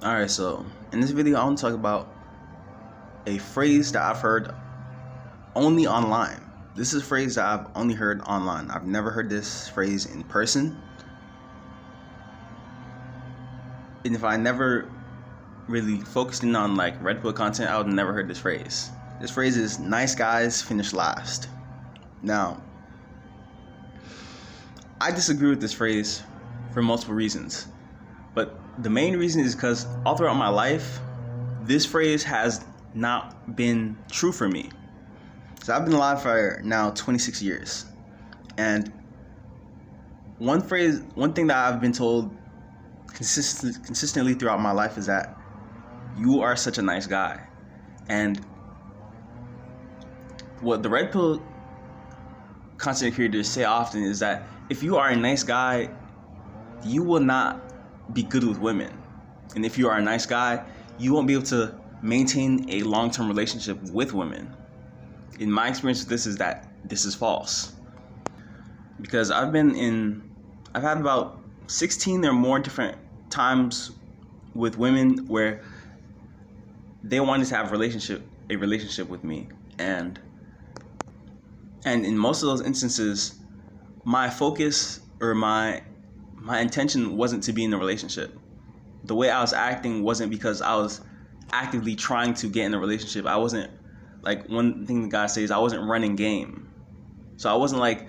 Alright, so in this video, I want to talk about a phrase that I've heard only online. This is a phrase that I've only heard online. I've never heard this phrase in person. And if I never really focused in on like Red Pill content, I would have never heard this phrase. This phrase is nice guys finish last. Now, I disagree with this phrase for multiple reasons. But the main reason is because all throughout my life, this phrase has not been true for me. So I've been alive for now 26 years. And one thing that I've been told consistently throughout my life is that you are such a nice guy. And what the Red Pill content creators say often is that if you are a nice guy, you will not be good with women. And if you are a nice guy, you won't be able to maintain a long-term relationship with women. In my experience with this is that this is false. Because I've had about 16 or more different times with women where they wanted to have a relationship with me. And in most of those instances, my focus or my intention wasn't to be in a relationship. The way I was acting wasn't because I was actively trying to get in a relationship. I wasn't, like, one thing the guy says, I wasn't running game. So I wasn't like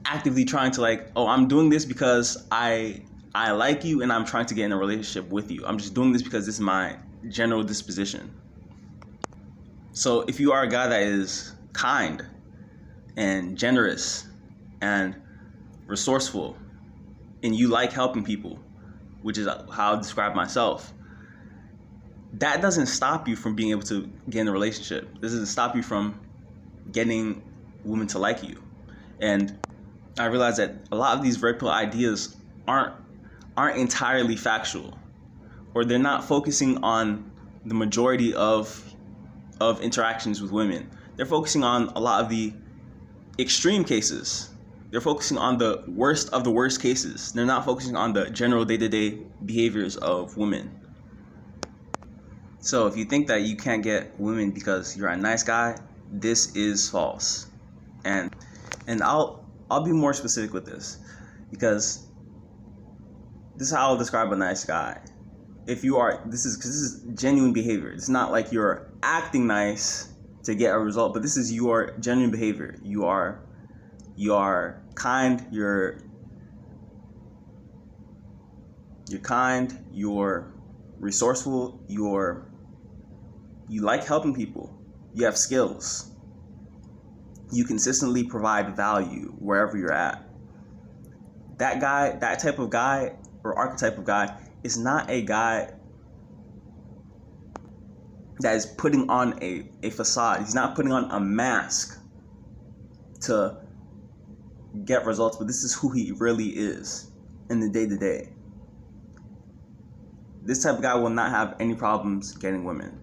actively trying to like, oh, I'm doing this because I like you and I'm trying to get in a relationship with you. I'm just doing this because this is my general disposition. So if you are a guy that is kind and generous and resourceful and you like helping people, which is how I describe myself, that doesn't stop you from being able to get in a relationship. This doesn't stop you from getting women to like you. And I realize that a lot of these Red Pill ideas aren't entirely factual, or they're not focusing on the majority of interactions with women. They're focusing on a lot of the extreme cases. They're focusing on the worst of the worst cases. They're not focusing on the general day-to-day behaviors of women. So if you think that you can't get women because you're a nice guy, this is false. And I'll be more specific with this, because this is how I'll describe a nice guy. This is genuine behavior. It's not like you're acting nice to get a result, but this is your genuine behavior. You are kind, you're kind, you're resourceful, you like helping people, you have skills, you consistently provide value wherever you're at. That type of guy or archetype of guy is not a guy that is putting on a facade. He's not putting on a mask to get results, but this is who he really is in the day-to-day. This type of guy will not have any problems getting women.